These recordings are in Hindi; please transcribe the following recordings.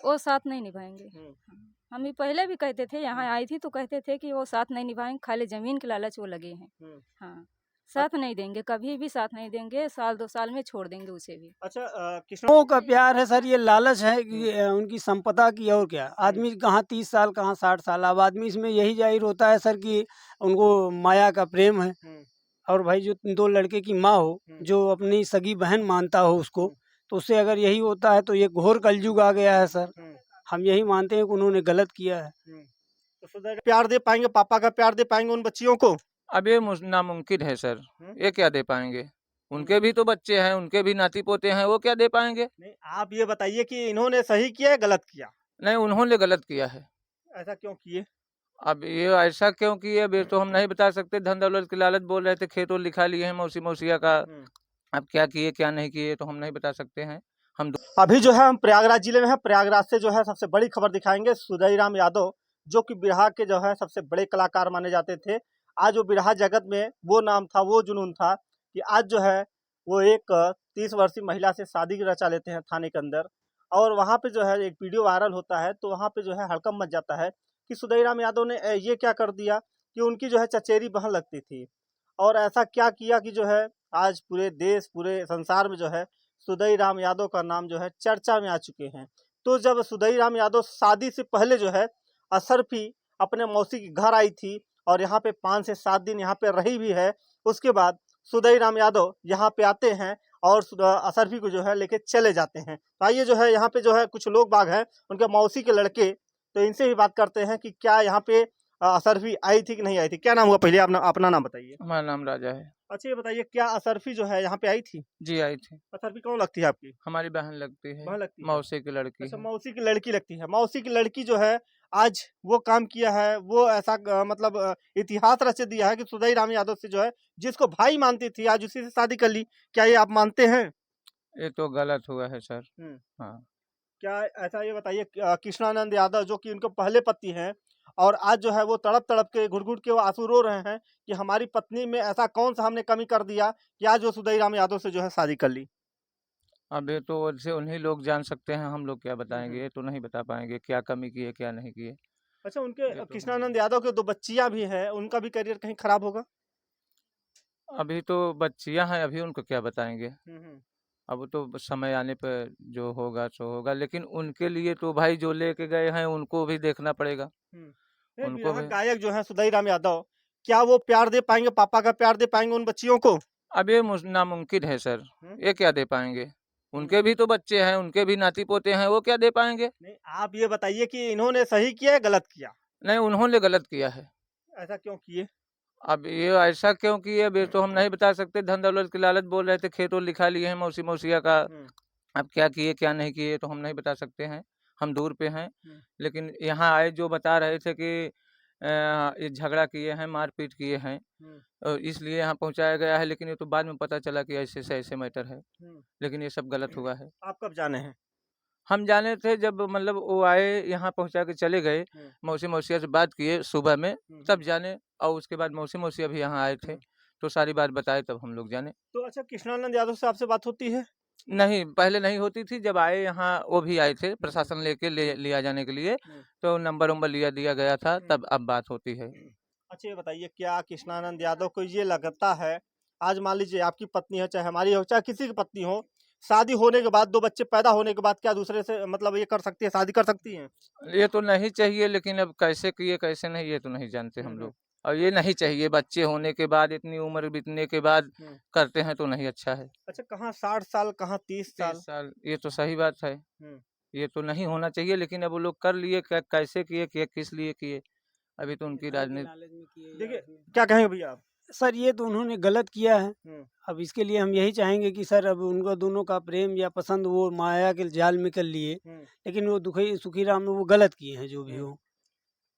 वो साथ नहीं निभाएंगे। हम ही पहले भी कहते थे, यहाँ आई थी तो कहते थे कि वो साथ नहीं निभाएंगे, खाली जमीन के लालच वो लगे हैं। हाँ, साथ नहीं देंगे, कभी भी साथ नहीं देंगे, साल 2 साल में छोड़ देंगे उसे भी। अच्छा, किसानों का प्यार है सर, ये लालच है कि उनकी संपदा की, और क्या। आदमी कहाँ 30 साल कहाँ 60 साल, अब आदमी इसमें यही जाहिर होता है सर कि उनको माया का प्रेम है। और भाई जो 2 लड़के की माँ हो, जो अपनी सगी बहन मानता हो उसको, तो उससे अगर यही होता है तो ये घोर कलयुग आ गया है सर। हम यही मानते हैं कि उन्होंने गलत किया है। तो सुधर प्यार दे पाएंगे, पापा का प्यार दे पाएंगे उन बच्चियों को? अब ये नामुमकिन है सर। ये क्या दे पाएंगे? उनके भी तो बच्चे हैं, उनके भी नाती पोते हैं, वो क्या दे पाएंगे? नहीं, आप ये बताइए कि इन्होंने सही किया है गलत किया? नहीं, उन्होंने गलत किया है। ऐसा क्यों किए? अब ये ऐसा क्यों किए, अब ये तो हम नहीं बता सकते। धन दौलत की लालच बोल रहे थे, खेत और लिखा लिए हैं मौसी मौसिया का। अब क्या किए क्या नहीं किए तो हम नहीं बता सकते हैं। हम अभी जो है हम प्रयागराज जिले में है। प्रयागराज से जो है सबसे बड़ी खबर दिखाएंगे। सुदईराम यादव जो कि बिरहा के जो है सबसे बड़े कलाकार माने जाते थे, आज वो बिरहा जगत में वो नाम था, वो जुनून था कि आज जो है वो एक 30 वर्षीय महिला से शादी रचा लेते हैं थाने के अंदर। और वहाँ पे जो है एक वीडियो वायरल होता है, तो वहाँ पे जो है हड़कंप मच जाता है कि सुदईराम यादव ने ये क्या कर दिया कि उनकी जो है चचेरी बहन लगती थी, और ऐसा क्या किया कि जो है आज पूरे देश पूरे संसार में जो है सुदईराम यादव का नाम जो है चर्चा में आ चुके हैं। तो जब सुदईराम यादव शादी से पहले जो है अशरफी अपने मौसी के घर आई थी और यहाँ पे 5 से 7 दिन यहाँ पे रही भी है। उसके बाद सुदईराम यादव यहाँ पे आते हैं और अशरफी को जो है लेके चले जाते हैं। तो आइए जो है यहाँ पे जो है कुछ लोग बाग हैं, उनके मौसी के लड़के, तो इनसे भी बात करते हैं कि क्या यहाँ पे अशरफी आई थी कि नहीं आई थी। क्या नाम हुआ, पहले अपना नाम बताइए। हमारा नाम राजा है। अच्छा, ये बताइए क्या अशरफी जो है यहाँ पे आई थी? जी आई थी। अशरफी कौन लगती है आपकी? हमारी बहन लगती है, बहन लगती है? मौसी की लड़की अच्छा, है। मौसी की लड़की लगती है। मौसी की लड़की जो है आज वो काम किया है, वो ऐसा मतलब इतिहास रच दिया है कि सुदईराम यादव से जो है जिसको भाई मानती थी आज उसी से शादी कर ली। क्या ये आप मानते हैं? ये तो गलत हुआ है सर। हाँ। क्या ऐसा, ये बताइए कृष्णानंद यादव जो कि उनके पहले पति हैं, और आज जो है वो तड़प तड़प के घुट घुट के वो आंसू रो रहे हैं कि हमारी पत्नी में ऐसा कौन सा हमने कमी कर दिया कि आज वो सुदईराम यादव से जो है शादी कर ली। अब ये तो वैसे उन्हीं लोग जान सकते हैं, हम लोग क्या बताएंगे। ये तो नहीं बता पाएंगे क्या कमी की है क्या नहीं की है। अच्छा, उनके ये तो कृष्णानंद यादव के 2 बच्चियां भी हैं, उनका भी करियर कहीं खराब होगा? अभी तो बच्चियां हैं, अभी उनको क्या बताएंगे। अब तो समय आने पर जो होगा सो होगा, लेकिन उनके लिए तो भाई जो लेके गए हैं उनको भी देखना पड़ेगा। ये उनको बिरहा भी। गायक जो है सुदईराम यादव, क्या वो प्यार दे पाएंगे, पापा का प्यार दे पाएंगे उन बच्चियों को? अब ये नामुमकिन है सर। ये क्या दे पाएंगे? उनके भी तो बच्चे हैं, उनके भी नाती पोते हैं, वो क्या दे पाएंगे? नहीं, आप ये बताइए कि इन्होंने सही किया है गलत किया? नहीं, उन्होंने गलत किया है। ऐसा क्यों किए? अब ये ऐसा क्यों किए, अब ये तो हम नहीं बता सकते। धन दौलत की लालच बोल रहे थे, खेत और लिखा लिए हैं मौसी मौसिया का। अब क्या किए क्या नहीं किए तो हम नहीं बता सकते हैं, हम दूर पे हैं। लेकिन यहाँ आए जो बता रहे थे कि ये झगड़ा किए हैं, मारपीट किए हैं, और इसलिए यहाँ पहुँचाया गया है। लेकिन ये तो बाद में पता चला कि ऐसे से ऐसे मैटर है। लेकिन ये सब गलत हुआ है। आप कब जाने हैं? हम जाने थे जब मतलब वो आए, यहाँ पहुँचा के चले गए, मौसी मौसिया से बात किए सुबह में, तब जाने। और उसके बाद मौसी मौसिया भी यहाँ आए थे, तो सारी बात बताए तब हम लोग जाने। तो अच्छा, कृष्णानंद यादव से आपसे बात होती है? नहीं, पहले नहीं होती थी। जब आए यहाँ वो भी आए थे प्रशासन लेके लिया जाने के लिए, तो नंबर वंबर दिया गया था, तब अब बात होती है। अच्छा, ये बताइए क्या कृष्णानंद यादव को ये लगता है, आज मान लीजिए आपकी पत्नी है, चाहे हमारी हो, चाहे किसी की पत्नी हो, शादी होने के बाद 2 बच्चे पैदा होने के बाद क्या दूसरे से मतलब ये कर सकती है, शादी कर सकती हैं? ये तो नहीं चाहिए, लेकिन अब कैसे किए कैसे नहीं ये तो नहीं जानते हम लोग। और ये नहीं चाहिए, बच्चे होने के बाद, इतनी उम्र बीतने के बाद करते हैं तो नहीं अच्छा है। अच्छा, कहाँ 60 साल, कहाँ 30 साल। 30 साल, ये तो सही बात है। ये तो नहीं होना चाहिए, लेकिन अब वो लोग कर लिए, कैसे किए, किस लिए किए, अभी तो उनकी राजनीति। देखिए, क्या कहेंगे भैया आप? सर ये तो उन्होंने गलत किया है। अब इसके लिए हम यही चाहेंगे कि सर अब उनको दोनों का प्रेम या पसंद वो माया के जाल में कर लिए, लेकिन वो दुखी सुखीराम में वो गलत किए हैं जो भी हो।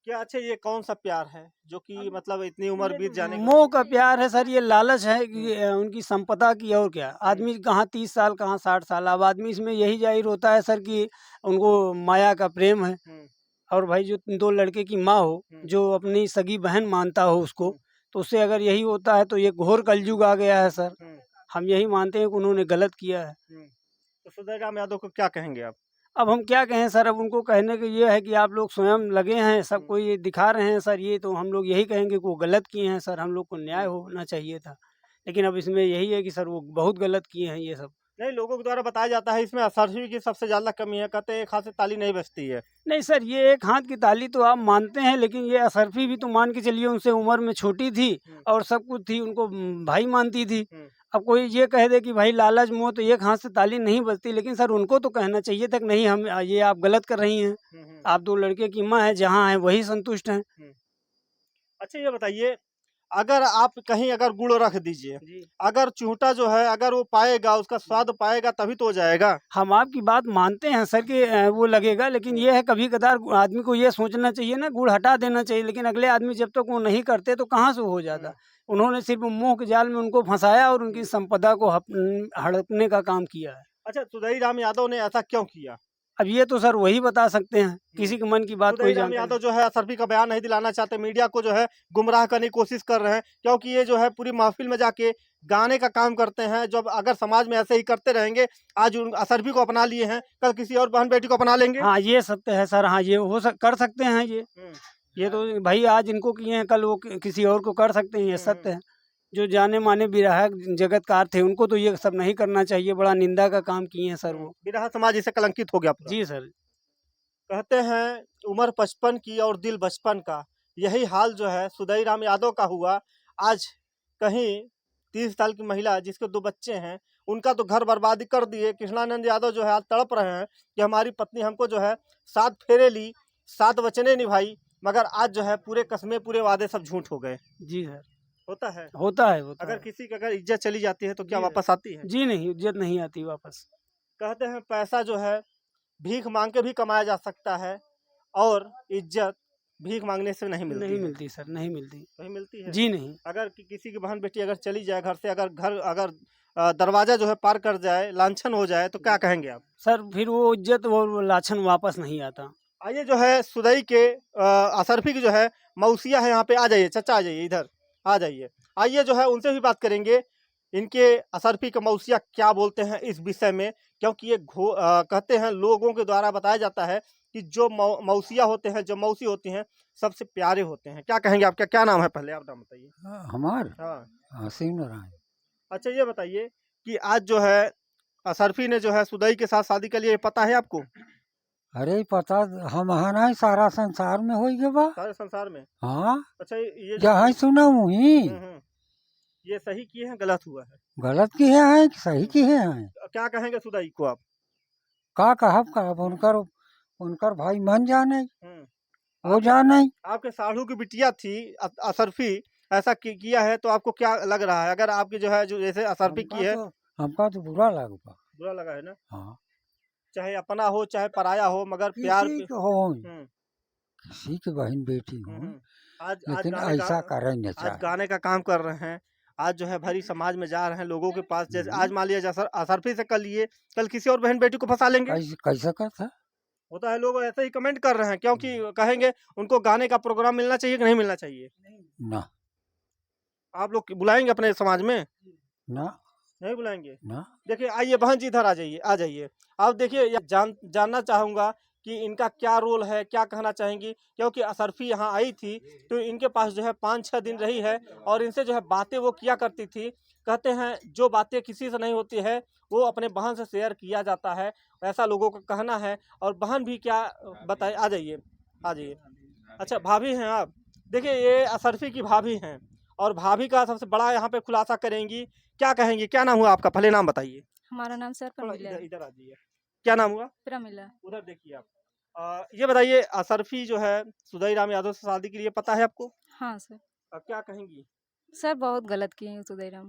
क्या अच्छा, ये कौन सा प्यार है जो कि मतलब इतनी उम्र बीत जाने के मोह का प्यार है सर, ये लालच है कि उनकी संपदा की, और क्या। आदमी कहाँ 30 साल कहाँ 60 साल, अब आदमी इसमें यही जाहिर होता है सर कि उनको माया का प्रेम है। और भाई जो 2 लड़के की माँ हो, जो अपनी सगी बहन मानता हो उसको, तो उससे अगर यही होता है तो ये घोर कलयुग आ गया है सर। हम यही मानते हैं कि उन्होंने गलत किया है। तो सुदईराम यादव को क्या कहेंगे आप? अब हम क्या कहें सर, अब उनको कहने के ये है कि आप लोग स्वयं लगे हैं, सबको ये दिखा रहे हैं सर, ये तो हम लोग यही कहेंगे कि वो गलत किए हैं सर, हम लोग को न्याय होना चाहिए था। लेकिन अब इसमें यही है कि सर वो बहुत गलत किए हैं ये सब। नहीं, लोगों के द्वारा बताया जाता है इसमें असरफी की सबसे ज्यादा कमी है, कहते हैं एक हाथ से ताली नहीं बजती है। नहीं सर, ये एक हाथ की ताली तो आप मानते हैं, लेकिन ये असरफी भी तो मान के चलिए उनसे उम्र में छोटी थी और सब कुछ थी, उनको भाई मानती थी। अब कोई ये कह दे कि भाई लालच मोह तो एक हाथ से ताली नहीं बजती, लेकिन सर उनको तो कहना चाहिए था कि नहीं, हम ये आप गलत कर रही हैं, आप 2 लड़के की माँ है, जहाँ है वही संतुष्ट हैं। अच्छा ये बताइए, अगर आप कहीं अगर गुड़ रख दीजिए, अगर चूंटा जो है अगर वो पाएगा, उसका स्वाद पाएगा तभी तो हो जाएगा। हम आपकी बात मानते हैं सर कि वो लगेगा, लेकिन ये है कभी कदार आदमी को ये सोचना चाहिए ना, गुड़ हटा देना चाहिए, लेकिन अगले आदमी जब तक वो नहीं करते तो कहाँ से हो जाता। उन्होंने सिर्फ मोह के जाल में उनको फंसाया और उनकी संपदा को हड़पने का काम किया है। अच्छा, सुधई राम यादव ने ऐसा क्यों किया? अब ये तो सर वही बता सकते हैं, किसी के मन की बात कोई सुधई राम जानता यादव नहीं। जो है असरफी का बयान नहीं दिलाना चाहते, मीडिया को जो है गुमराह करने की कोशिश कर रहे हैं, क्योंकि ये जो है पूरी महफिल में जाके गाने का काम करते हैं। जब अगर समाज में ऐसे ही करते रहेंगे, आज असरफी को अपना लिए हैं, कल किसी और बहन बेटी को अपना लेंगे। हाँ ये सत्य है सर, हाँ ये कर सकते हैं ये तो भाई आज इनको किए हैं, कल वो किसी और को कर सकते हैं, ये सत्य है। जो जाने माने विराहक जगतकार थे उनको तो ये सब नहीं करना चाहिए, बड़ा निंदा का काम किए हैं सर वो। विरहा समाज इससे कलंकित हो गया पूरा। जी सर। कहते हैं उम्र 55 की और दिल बचपन का, यही हाल जो है सुधई राम यादव का हुआ। आज कहीं 30 साल की महिला जिसके 2 बच्चे हैं, उनका तो घर बर्बादी कर दिए। कृष्णानंद यादव जो है आज तड़प रहे हैं कि हमारी पत्नी हमको जो है 7 फेरे ली, 7 वचनें निभाई, मगर आज जो है पूरे कस्में पूरे वादे सब झूठ हो गए। जी सर। होता है, अगर किसी की अगर इज्जत चली जाती है तो क्या वापस आती है? जी नहीं, इज्जत नहीं आती वापस। कहते हैं पैसा जो है भीख मांग के भी कमाया जा सकता है, और इज्जत भीख मांगने से नहीं मिलती। नहीं मिलती सर, नहीं मिलती। नहीं मिलती है जी नहीं। अगर किसी की बहन बेटी अगर चली जाए घर से, अगर दरवाजा जो है पार कर जाए, लांछन हो जाए, तो क्या कहेंगे आप? सर फिर वो इज्जत वो लाछन वापस नहीं आता। आइए जो है सुधई के असरफी की जो है मौसिया है, यहाँ पे आ जाइए, चचा आ जाइए, इधर आ जाइए। आइए जो है उनसे भी बात करेंगे, इनके असरफी के मौसिया क्या बोलते हैं इस विषय में, क्योंकि ये कहते हैं, लोगों के द्वारा बताया जाता है कि जो मौसिया होते हैं, जो मौसी होती हैं, सबसे प्यारे होते हैं। क्या कहेंगे? आपका क्या नाम है? पहले आप नाम बताइए। हमार हाँ, शिव नारायण। अच्छा ये बताइए कि आज जो है असरफी ने जो है सुधई के साथ शादी के लिए, पता है आपको? अरे पता हम नहीं, सारा संसार में हो गए बा। सारे संसार में? हाँ, अच्छा ये जहाँ सुना वही। ये सही किए हैं, गलत हुआ है? गलत किए हैं कि सही किए हैं? क्या कहेंगे सुधई को आप? का कहब उनकर भाई मन जाने, वो जाने। आपके साढ़ू की बिटिया थी असरफी, ऐसा किया है तो आपको क्या लग रहा है? अगर आपकी जो है जो जैसे असरफी की है, हमका तो बुरा लगा। बुरा लगा है ना? हाँ, चाहे अपना हो चाहे पराया हो, मगर प्यार किसी के हो, हम्म, किसी की बहन बेटी हो, आज लेकिन गाने ऐसा करें न आज चाहे। गाने का काम कर रहे हैं, आज जो है भरी समाज में जा रहे हैं लोगों के पास। जैसे आज मान लिया असरफी से कर लिए, कल किसी और बहन बेटी को फंसा लेंगे। कैसे करता? होता है, लोग ऐसे ही कमेंट कर रहे हैं, क्योंकि कहेंगे उनको गाने का प्रोग्राम मिलना चाहिए कि नहीं मिलना चाहिए? ना आप लोग बुलाएंगे अपने समाज में? ना नहीं बुलाएंगे ना। देखिए, आइए बहन जी, इधर आ जाइए, आ जाइए। आप देखिए, जानना चाहूँगा कि इनका क्या रोल है, क्या कहना चाहेंगी, क्योंकि असरफी यहाँ आई थी तो इनके पास जो है 5-6 दिन रही है, और इनसे जो है बातें वो किया करती थी। कहते हैं जो बातें किसी से नहीं होती है वो अपने बहन से शेयर किया जाता है, ऐसा लोगों का कहना है। और बहन भी क्या बताए, आ जाइए, आ जाइए। अच्छा, भाभी हैं आप? देखिए, ये असरफी की भाभी हैं, और भाभी का सबसे बड़ा यहाँ पे खुलासा करेंगी। क्या कहेंगी? क्या नाम हुआ आपका? पहले नाम बताइए। हमारा नाम सर प्रमिला है। इधर आ जाइए। क्या नाम हुआ? प्रमिला। उधर देखिए आप। ये बताइए, असरफी जो है सुधई राम यादव से शादी के लिए, पता है आपको? हाँ सर। क्या कहेंगी? सर बहुत गलत किए हैं सुधई राम,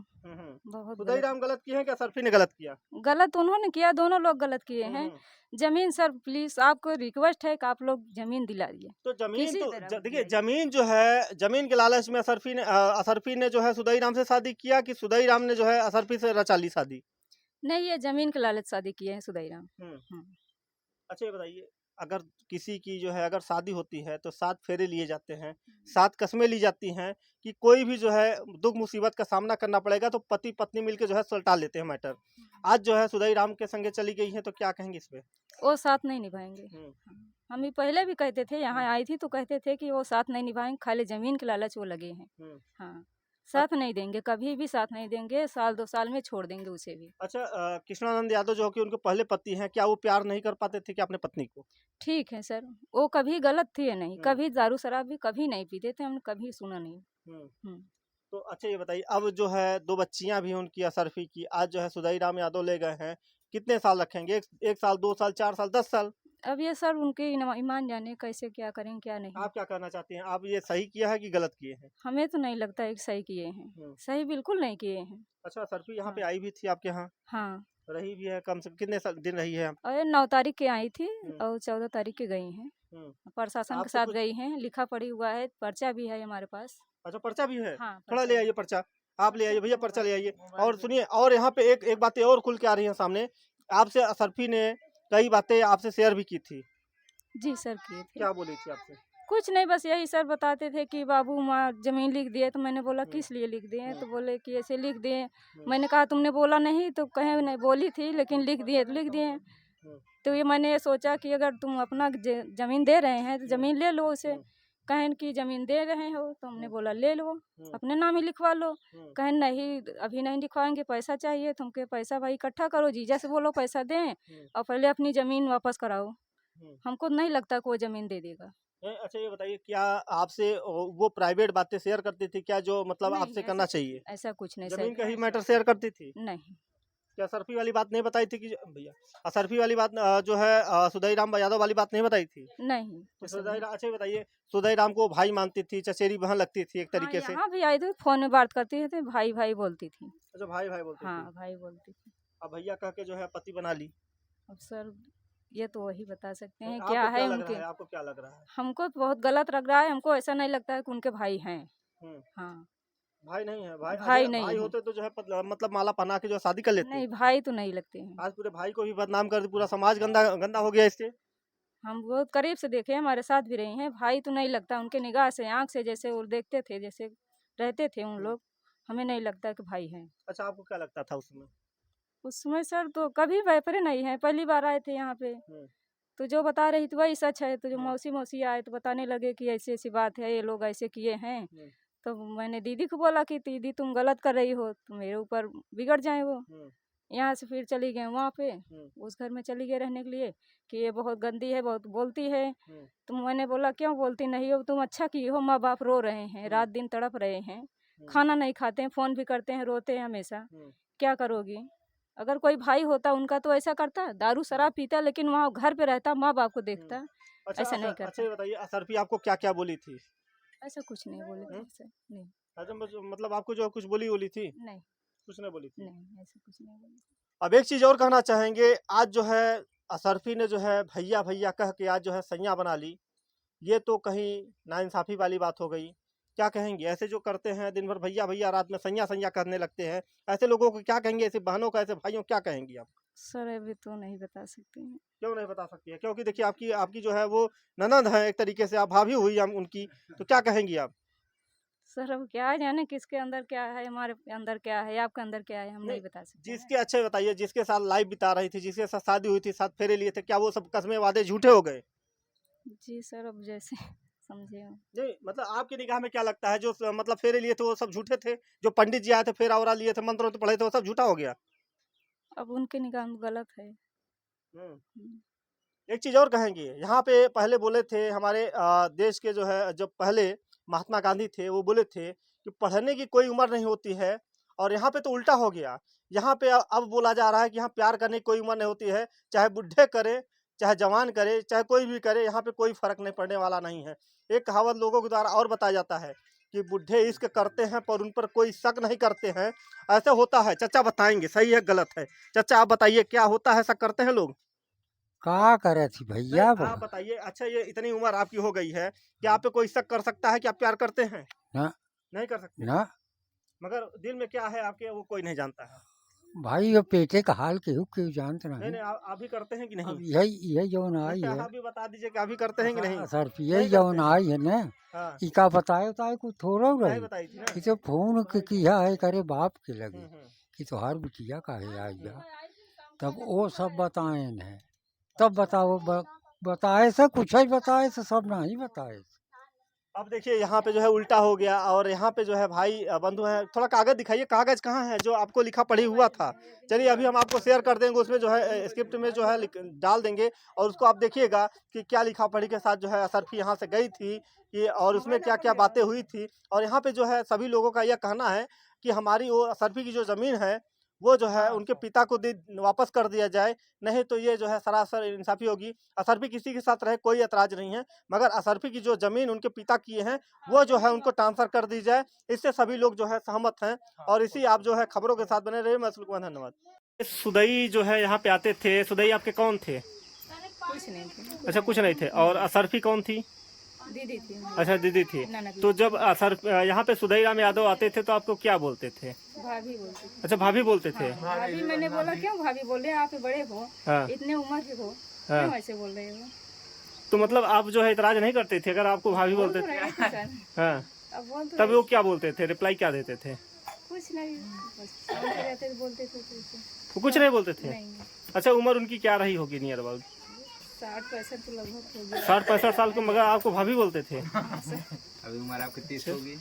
बहुत सुधई गलत। राम गलत किए हैं कि असरफी ने गलत किया? गलत उन्होंने किया, दोनों लोग गलत किए हैं। जमीन सर प्लीज आपको रिक्वेस्ट है कि आप लोग जमीन दिला दिए। तो जमीन किसी तो तरह देखिए, जमीन जो है, जमीन के लालच में असरफी ने जो है सुधई राम से शादी किया, कि सुधई राम ने जो है असरफी से रचा ली शादी? नहीं, ये जमीन के लालच शादी किए हैं सुधई राम। अच्छा ये बताइए, अगर किसी की जो है अगर शादी होती है तो 7 फेरे लिए जाते हैं, 7 कस्में ली जाती हैं कि कोई भी जो है दुख मुसीबत का सामना करना पड़ेगा तो पति पत्नी मिलकर जो है सुलटा लेते हैं मैटर। आज जो है सुधई राम के संगे चली गई है, तो क्या कहेंगे इस पे? वो साथ नहीं निभाएंगे। हम ही पहले भी कहते थे, यहाँ आई थी तो कहते थे कि वो साथ नहीं निभाएंगे, खाली जमीन के लालच वो लगे हैं। हाँ, साथ नहीं देंगे, कभी भी साथ नहीं देंगे, साल 2 साल में छोड़ देंगे उसे भी। अच्छा, कृष्णानंद यादव जो कि उनके पहले पति हैं, क्या वो प्यार नहीं कर पाते थे क्या अपने पत्नी को? ठीक है सर, वो कभी गलत थी नहीं, कभी दारू शराब भी कभी नहीं पीते थे, हमने कभी सुना नहीं। तो अच्छा ये बताइए, अब जो है 2 बच्चियां भी उनकी असरफी की, आज जो है सुधई राम यादव ले गए हैं, कितने साल रखेंगे? एक साल, 2 साल, 4 साल, 10 साल? अब ये सर उनके ईमान जाने कैसे क्या करें क्या नहीं। आप क्या कहना चाहती हैं? आप ये सही किया है कि गलत किए हैं? हमें तो नहीं लगता है कि सही किए हैं, सही बिल्कुल नहीं किए हैं। अच्छा, असरफी यहाँ पे हाँ। आई भी थी आपके यहाँ? हाँ, रही भी है, कम से कितने दिन रही है? और 9 तारीख के आई थी और 14 तारीख के गई हैं। प्रशासन के आपको साथ कुछ गई हैं, लिखा पढ़ी हुआ है, पर्चा भी है हमारे पास। अच्छा, पर्चा भी है? हाँ, थोड़ा पर्चा ले भी आइए पर्चा, आप ले आइए भैया, पर्चा ले आइए। और सुनिए, और यहाँ पे एक बातें और खुल के आ रही है सामने, आपसे असरफी ने कई बातें आपसे शेयर भी की थी। जी सर किए थे। क्या बोली थी आपसे? कुछ नहीं, बस यही सर बताते थे कि बाबू माँ जमीन लिख दिए, तो मैंने बोला किस लिए लिख दिए, तो बोले कि ऐसे लिख दिए। मैंने कहा तुमने बोला नहीं, तो कहे नहीं बोली थी लेकिन लिख दिए तो लिख दिए। तो ये मैंने सोचा कि अगर तुम अपना जमीन दे रहे हैं तो जमीन ले लो उसे। कहें कि जमीन दे रहे हो, तो हमने बोला ले लो, अपने नाम ही लिखवा लो। कहें नहीं अभी नहीं लिखवाएंगे, पैसा चाहिए तुमके, पैसा भाई इकट्ठा करो, जीजा से बोलो पैसा दें और पहले अपनी जमीन वापस कराओ। हमको नहीं लगता कोई जमीन दे देगा। अच्छा ये बताइए, क्या आपसे वो प्राइवेट बातें शेयर करती थी क्या, जो मतलब नहीं, आपसे करना चाहिए? ऐसा कुछ नहीं जमीन का सर। ही मैटर शेयर करती थी? नहीं, क्या असरफी वाली बात नहीं बताई थी कि भैया, असरफी वाली बात जो है सुधई राम यादव वाली बात नहीं बताई थी? नहीं। अच्छा ये बताइए, सुधई राम को भाई मानती थी, चचेरी बहन लगती थी एक तरीके से? हाँ भी आई थी, फोन में बात करती थी, भाई भाई बोलती थी। अच्छा, भाई भाई बोलती हाँ थी। भाई बोलती थी। अब भैया कह के जो है पति बना ली। अब सर ये तो वही बता सकते हैं आपको क्या है लग उनके। रहा है? आपको क्या लग रहा है? हमको तो बहुत गलत लग रहा है, हमको ऐसा नहीं लगता है कि उनके भाई हैं। हाँ, भाई नहीं है? भाई भाई अगर नहीं भाई है। होते तो जो है मतलब माला पहना के जो है शादी कर लेते। नहीं भाई तो नहीं लगते हैं। आज पूरे भाई को भी बदनाम कर दी, पूरा समाज गंदा गंदा हो गया इससे। हम बहुत करीब से देखे, हमारे साथ भी रहे हैं, भाई तो नहीं लगता। उनके निगाह से, आँख से जैसे वो देखते थे, जैसे रहते थे उन लोग, हमें नहीं लगता कि भाई हैं। अच्छा, आपको क्या लगता था उसमें? उस समय सर तो कभी व्यापारी नहीं है, पहली बार आए थे यहाँ पे, तो जो बता रही थी वही सच है। तो जो मौसी आए तो बताने लगे कि ऐसी ऐसी बात है, ये लोग ऐसे किए हैं। तो मैंने दीदी को बोला कि दीदी तुम गलत कर रही हो, तो मेरे ऊपर बिगड़ जाए वो। यहाँ से फिर चली गए वहाँ पे, उस घर में चली गई रहने के लिए कि ये बहुत गंदी है, बहुत बोलती है। तो मैंने बोला क्यों बोलती नहीं हो, तुम अच्छा की हो, माँ बाप रो रहे हैं, रात दिन तड़प रहे हैं, खाना नहीं खाते हैं, फोन भी करते हैं, रोते हैं हमेशा, क्या करोगी? अगर कोई भाई होता उनका तो ऐसा करता, दारू शराब पीता लेकिन वहाँ घर पे रहता, माँ बाप को देखता। ऐसा नहीं करता। अच्छा ये बताइए, असरफी आपको क्या क्या बोली थी? ऐसा कुछ नहीं बोले थे सर, नहीं। अच्छा, मतलब आपको जो कुछ बोली थी? नहीं, कुछ नहीं बोली थी? नहीं ऐसा कुछ नहीं बोले। अब एक चीज और कहना चाहेंगे, आज जो है असरफी ने जो है भैया भैया कह के आज जो है सैया बना ली, ये तो कहीं नाइंसाफी वाली बात हो गई। क्या कहेंगे ऐसे जो करते हैं दिन भर भैया भैया, रात में सैया सैया करने लगते हैं, ऐसे लोगों को क्या कहेंगे? ऐसे बहनों का, ऐसे भाइयों क्या कहेंगी आप? सर अभी तो नहीं बता सकते हैं। क्यों नहीं बता सकती है? क्योंकि देखिए आपकी जो है वो ननद है, एक तरीके से आप भाभी हुई हम उनकी, तो क्या कहेंगी आप? सर अब क्या जाने किसके अंदर क्या है, हमारे अंदर क्या है, आपके अंदर क्या है, हम नहीं बता सकते। जिसके अच्छे बताइए, जिसके साथ लाइफ बिता रही थी, जिसके साथ शादी हुई थी, साथ फेरे लिए थे, क्या वो सब कसमें वादे झूठे हो गए? जी सर, अब जैसे समझे हो। नहीं मतलब आपकी निगाह में क्या लगता है, जो मतलब फेरे लिए थे वो सब झूठे थे? जो पंडित जी आए थे फेरा वरा लिए थे, मंत्र पढ़े थे, वो सब झूठा हो गया? अब उनके निगाह में गलत है। एक चीज और कहेंगे, यहाँ पे पहले बोले थे हमारे देश के जो है, जब पहले महात्मा गांधी थे वो बोले थे कि पढ़ने की कोई उम्र नहीं होती है, और यहाँ पे तो उल्टा हो गया। यहाँ पे अब बोला जा रहा है कि यहाँ प्यार करने की कोई उम्र नहीं होती है, चाहे बुढ़े करे, चाहे जवान करे, चाहे कोई भी करे, यहाँ पे कोई फर्क नहीं पड़ने वाला नहीं है। एक कहावत लोगों के द्वारा और बताया जाता है कि बुढ़े इश्क करते हैं पर उन पर कोई शक नहीं करते हैं। ऐसा होता है? चाचा बताएंगे सही है गलत है? चाचा आप बताइए, क्या होता है, ऐसा करते हैं लोग? का करे थी भैया आप बताइए। अच्छा, ये इतनी उम्र आपकी हो गई है, क्या आप पे कोई शक कर सकता है कि आप प्यार करते हैं? ना, नहीं कर सकते ना मगर दिल में क्या है आपके, वो कोई नहीं जानता है। भाई, ये पेटे का हाल केहू केहू जानते नहीं नहीं। नहीं, आप भी करते हैं कि नहीं? अब यही जौन आई है, आप भी बता दीजिए कि आप भी करते हैं कि नहीं? सर यही जौन आई है ना, हाँ, इका बताए कुछ थोड़ा नहीं रही। बताई थी ना। ये तो फोन किया है करे बाप के लगे कि तोहार बिटिया काहे आई जा। तब वो सब बताए हैं, तब बताओ बताए से कुछ ही बताए से सब नहीं बताए। अब देखिए यहाँ पे जो है उल्टा हो गया, और यहाँ पे जो है भाई बंधु हैं, थोड़ा कागज दिखाइए, कागज कहाँ है जो आपको लिखा पढ़ी हुआ था? चलिए अभी हम आपको शेयर कर देंगे, उसमें जो है स्क्रिप्ट में जो है डाल देंगे, और उसको आप देखिएगा कि क्या लिखा पढ़ी के साथ जो है असरफी यहाँ से गई थी कि, और उसमें क्या क्या बातें हुई थी। और यहाँ पे जो है सभी लोगों का यह कहना है कि हमारी वो असरफी की जो ज़मीन है वो जो है उनके पिता को वापस कर दिया जाए, नहीं तो ये जो है सरासर इंसाफी होगी। असरफी किसी के साथ रहे कोई ऐतराज़ नहीं है, मगर असरफी की जो ज़मीन उनके पिता की है वो जो है उनको ट्रांसफ़र कर दी जाए, इससे सभी लोग जो है सहमत हैं। और इसी आप जो है खबरों के साथ बने रहिए। मैं सुल्क कुमार, धन्यवाद। सुदई जो है यहाँ पे आते थे, सुदई आपके कौन थे? कुछ नहीं थे। अच्छा, कुछ नहीं थे। और असरफी कौन थी? दीदी थी। अच्छा, दीदी थी। ननद। तो जब यहाँ पे सुदई राम यादव आते थे तो आपको क्या बोलते थे? भाभी बोलती थी। अच्छा, भाभी बोलते थे। हाँ, भाभी मैंने बोला क्यों भाभी बोल रहे हैं, आप बड़े हो, हाँ। इतने उम्र के हो, हाँ। क्यों ऐसे बोल रहे हो? तो मतलब आप जो है इतराज नहीं करते थे अगर आपको भाभी बोलते थे? हाँ। अब बोल तो तब वो क्या बोलते थे, रिप्लाई क्या देते थे? कुछ नहीं, बस शांत रहते थे, बोलते थे कुछ वो कुछ नहीं बोलते थे? नहीं। अच्छा, उम्र उनकी क्या रही होगी नियर अबाउट? 60-65 तो लगभग हो गया। 60-65 साल को, मगर आपको भाभी बोलते थे? अभी उम्र आपकी 30 होगी।